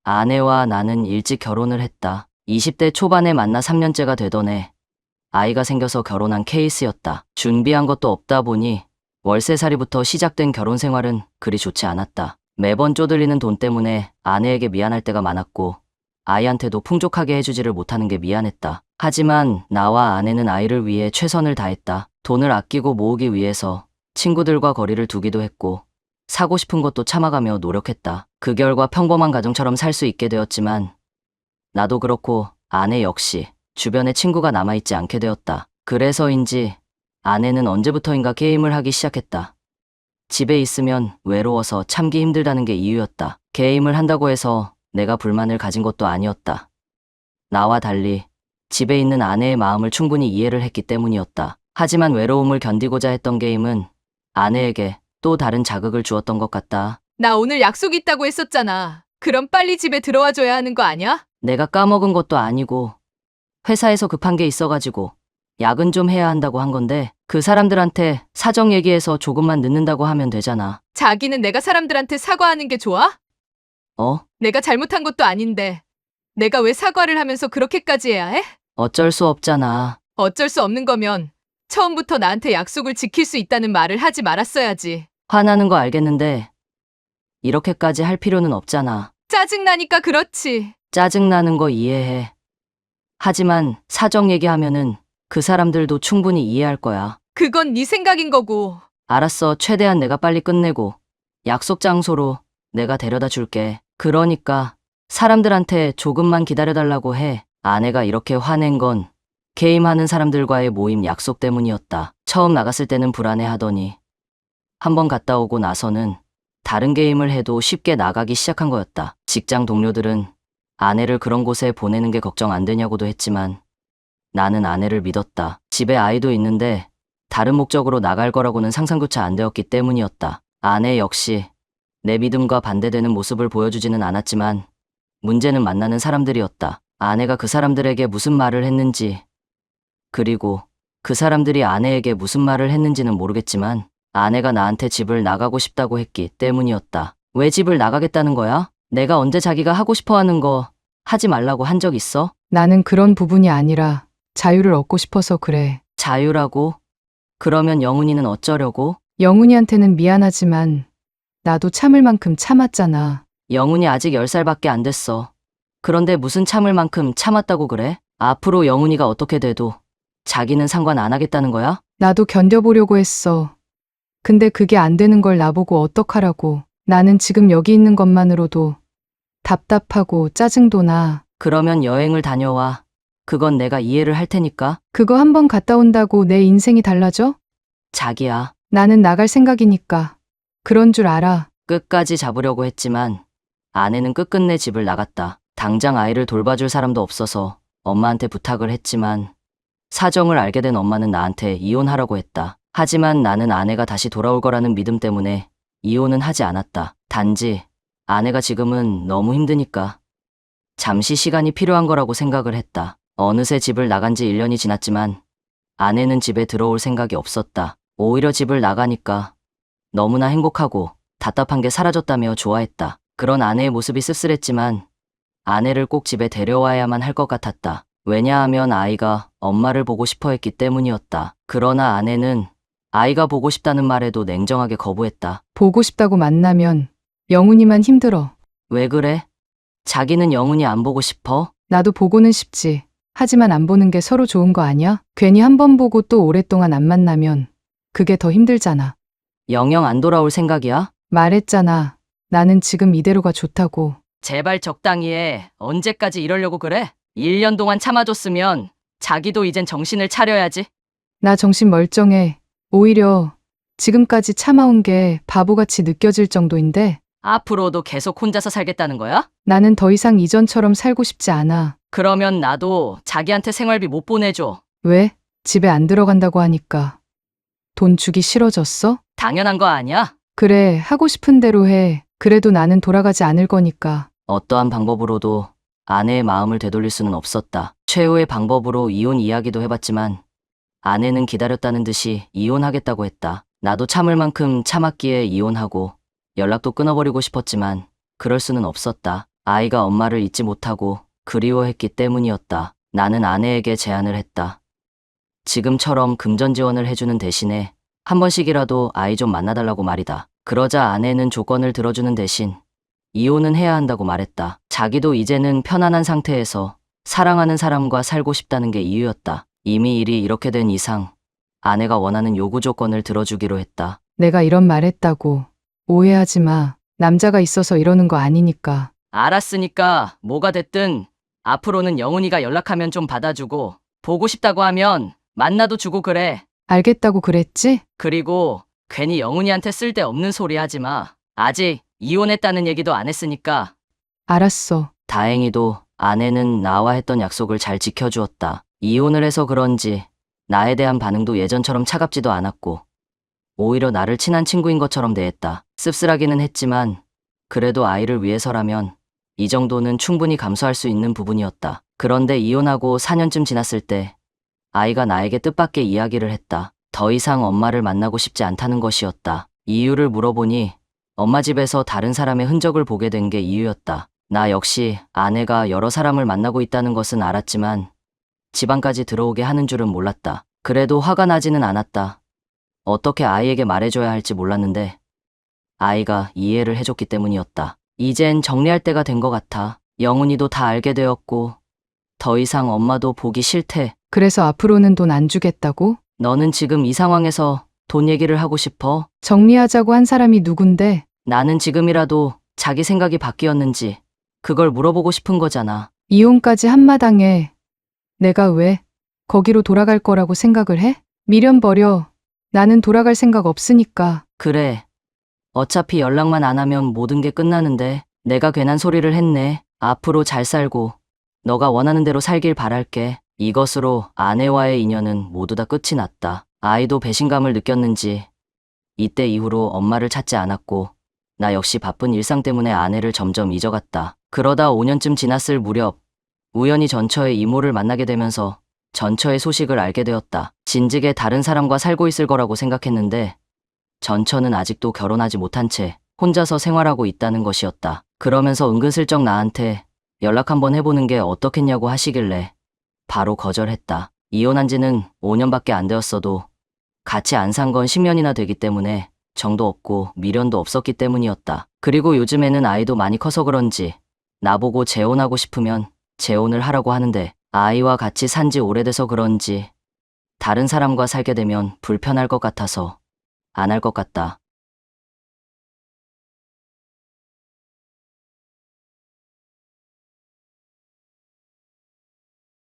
아내와 나는 일찍 결혼을 했다. 20대 초반에 만나 3년째가 되던 해 아이가 생겨서 결혼한 케이스였다. 준비한 것도 없다 보니 월세살이부터 시작된 결혼 생활은 그리 좋지 않았다. 매번 쪼들리는 돈 때문에 아내에게 미안할 때가 많았고 아이한테도 풍족하게 해주지를 못하는 게 미안했다. 하지만 나와 아내는 아이를 위해 최선을 다했다. 돈을 아끼고 모으기 위해서 친구들과 거리를 두기도 했고 사고 싶은 것도 참아가며 노력했다. 그 결과 평범한 가정처럼 살 수 있게 되었지만 나도 그렇고 아내 역시 주변에 친구가 남아있지 않게 되었다. 그래서인지 아내는 언제부터인가 게임을 하기 시작했다. 집에 있으면 외로워서 참기 힘들다는 게 이유였다. 게임을 한다고 해서 내가 불만을 가진 것도 아니었다. 나와 달리 집에 있는 아내의 마음을 충분히 이해를 했기 때문이었다. 하지만 외로움을 견디고자 했던 게임은 아내에게 또 다른 자극을 주었던 것 같다. 나 오늘 약속 있다고 했었잖아. 그럼 빨리 집에 들어와 줘야 하는 거 아니야? 내가 까먹은 것도 아니고 회사에서 급한 게 있어가지고 야근 좀 해야 한다고 한 건데 그 사람들한테 사정 얘기해서 조금만 늦는다고 하면 되잖아. 자기는 내가 사람들한테 사과하는 게 좋아? 어? 내가 잘못한 것도 아닌데 내가 왜 사과를 하면서 그렇게까지 해야 해? 어쩔 수 없잖아. 어쩔 수 없는 거면 처음부터 나한테 약속을 지킬 수 있다는 말을 하지 말았어야지. 화나는 거 알겠는데 이렇게까지 할 필요는 없잖아. 짜증나니까 그렇지. 짜증나는 거 이해해. 하지만 사정 얘기하면은 그 사람들도 충분히 이해할 거야. 그건 네 생각인 거고. 알았어. 최대한 내가 빨리 끝내고 약속 장소로 내가 데려다 줄게. 그러니까 사람들한테 조금만 기다려달라고 해. 아내가 이렇게 화낸 건 게임하는 사람들과의 모임 약속 때문이었다. 처음 나갔을 때는 불안해하더니 한번 갔다 오고 나서는 다른 게임을 해도 쉽게 나가기 시작한 거였다. 직장 동료들은 아내를 그런 곳에 보내는 게 걱정 안 되냐고도 했지만 나는 아내를 믿었다. 집에 아이도 있는데 다른 목적으로 나갈 거라고는 상상조차 안 되었기 때문이었다. 아내 역시 내 믿음과 반대되는 모습을 보여주지는 않았지만 문제는 만나는 사람들이었다. 아내가 그 사람들에게 무슨 말을 했는지 그리고 그 사람들이 아내에게 무슨 말을 했는지는 모르겠지만 아내가 나한테 집을 나가고 싶다고 했기 때문이었다. 왜 집을 나가겠다는 거야? 내가 언제 자기가 하고 싶어 하는 거 하지 말라고 한 적 있어? 나는 그런 부분이 아니라 자유를 얻고 싶어서 그래. 자유라고? 그러면 영훈이는 어쩌려고? 영훈이한테는 미안하지만 나도 참을 만큼 참았잖아. 영훈이 아직 10살밖에 안 됐어. 그런데 무슨 참을 만큼 참았다고 그래? 앞으로 영훈이가 어떻게 돼도 자기는 상관 안 하겠다는 거야? 나도 견뎌보려고 했어. 근데 그게 안 되는 걸 나보고 어떡하라고. 나는 지금 여기 있는 것만으로도 답답하고 짜증도 나. 그러면 여행을 다녀와. 그건 내가 이해를 할 테니까. 그거 한번 갔다 온다고 내 인생이 달라져? 자기야. 나는 나갈 생각이니까. 그런 줄 알아. 끝까지 잡으려고 했지만 아내는 끝끝내 집을 나갔다. 당장 아이를 돌봐줄 사람도 없어서 엄마한테 부탁을 했지만 사정을 알게 된 엄마는 나한테 이혼하라고 했다. 하지만 나는 아내가 다시 돌아올 거라는 믿음 때문에 이혼은 하지 않았다. 단지 아내가 지금은 너무 힘드니까 잠시 시간이 필요한 거라고 생각을 했다. 어느새 집을 나간 지 1년이 지났지만 아내는 집에 들어올 생각이 없었다. 오히려 집을 나가니까 너무나 행복하고 답답한 게 사라졌다며 좋아했다. 그런 아내의 모습이 씁쓸했지만 아내를 꼭 집에 데려와야만 할 것 같았다. 왜냐하면 아이가 엄마를 보고 싶어 했기 때문이었다. 그러나 아내는 아이가 보고 싶다는 말에도 냉정하게 거부했다. 보고 싶다고 만나면 영훈이만 힘들어. 왜 그래? 자기는 영훈이 안 보고 싶어? 나도 보고는 싶지. 하지만 안 보는 게 서로 좋은 거 아니야? 괜히 한 번 보고 또 오랫동안 안 만나면 그게 더 힘들잖아. 영영 안 돌아올 생각이야? 말했잖아. 나는 지금 이대로가 좋다고. 제발 적당히 해. 언제까지 이러려고 그래? 1년 동안 참아줬으면 자기도 이젠 정신을 차려야지. 나 정신 멀쩡해. 오히려 지금까지 참아온 게 바보같이 느껴질 정도인데 앞으로도 계속 혼자서 살겠다는 거야? 나는 더 이상 이전처럼 살고 싶지 않아. 그러면 나도 자기한테 생활비 못 보내줘. 왜? 집에 안 들어간다고 하니까 돈 주기 싫어졌어? 당연한 거 아니야? 그래, 하고 싶은 대로 해. 그래도 나는 돌아가지 않을 거니까. 어떠한 방법으로도 아내의 마음을 되돌릴 수는 없었다. 최후의 방법으로 이혼 이야기도 해봤지만 아내는 기다렸다는 듯이 이혼하겠다고 했다. 나도 참을 만큼 참았기에 이혼하고 연락도 끊어버리고 싶었지만 그럴 수는 없었다. 아이가 엄마를 잊지 못하고 그리워했기 때문이었다. 나는 아내에게 제안을 했다. 지금처럼 금전 지원을 해주는 대신에 한 번씩이라도 아이 좀 만나달라고 말이다. 그러자 아내는 조건을 들어주는 대신 이혼은 해야 한다고 말했다. 자기도 이제는 편안한 상태에서 사랑하는 사람과 살고 싶다는 게 이유였다. 이미 일이 이렇게 된 이상 아내가 원하는 요구 조건을 들어주기로 했다. 내가 이런 말 했다고. 오해하지 마. 남자가 있어서 이러는 거 아니니까. 알았으니까 뭐가 됐든 앞으로는 영훈이가 연락하면 좀 받아주고 보고 싶다고 하면 만나도 주고 그래. 알겠다고 그랬지? 그리고 괜히 영훈이한테 쓸데없는 소리 하지 마. 아직 이혼했다는 얘기도 안 했으니까. 알았어. 다행히도 아내는 나와 했던 약속을 잘 지켜주었다. 이혼을 해서 그런지 나에 대한 반응도 예전처럼 차갑지도 않았고 오히려 나를 친한 친구인 것처럼 대했다. 씁쓸하기는 했지만 그래도 아이를 위해서라면 이 정도는 충분히 감수할 수 있는 부분이었다. 그런데 이혼하고 4년쯤 지났을 때 아이가 나에게 뜻밖의 이야기를 했다. 더 이상 엄마를 만나고 싶지 않다는 것이었다. 이유를 물어보니 엄마 집에서 다른 사람의 흔적을 보게 된 게 이유였다. 나 역시 아내가 여러 사람을 만나고 있다는 것은 알았지만 집안까지 들어오게 하는 줄은 몰랐다. 그래도 화가 나지는 않았다. 어떻게 아이에게 말해줘야 할지 몰랐는데 아이가 이해를 해줬기 때문이었다. 이젠 정리할 때가 된 것 같아. 영훈이도 다 알게 되었고 더 이상 엄마도 보기 싫대. 그래서 앞으로는 돈 안 주겠다고? 너는 지금 이 상황에서 돈 얘기를 하고 싶어? 정리하자고 한 사람이 누군데? 나는 지금이라도 자기 생각이 바뀌었는지 그걸 물어보고 싶은 거잖아. 이혼까지 한마당에 내가 왜 거기로 돌아갈 거라고 생각을 해? 미련 버려. 나는 돌아갈 생각 없으니까. 그래. 어차피 연락만 안 하면 모든 게 끝나는데 내가 괜한 소리를 했네. 앞으로 잘 살고 너가 원하는 대로 살길 바랄게. 이것으로 아내와의 인연은 모두 다 끝이 났다. 아이도 배신감을 느꼈는지 이때 이후로 엄마를 찾지 않았고 나 역시 바쁜 일상 때문에 아내를 점점 잊어갔다. 그러다 5년쯤 지났을 무렵 우연히 전처의 이모를 만나게 되면서 전처의 소식을 알게 되었다. 진즉에 다른 사람과 살고 있을 거라고 생각했는데 전처는 아직도 결혼하지 못한 채 혼자서 생활하고 있다는 것이었다. 그러면서 은근슬쩍 나한테 연락 한번 해보는 게 어떻겠냐고 하시길래 바로 거절했다. 이혼한 지는 5년밖에 안 되었어도 같이 안 산 건 10년이나 되기 때문에 정도 없고 미련도 없었기 때문이었다. 그리고 요즘에는 아이도 많이 커서 그런지 나보고 재혼하고 싶으면 재혼을 하라고 하는데 아이와 같이 산지 오래돼서 그런지 다른 사람과 살게 되면 불편할 것 같아서 안 할 것 같다.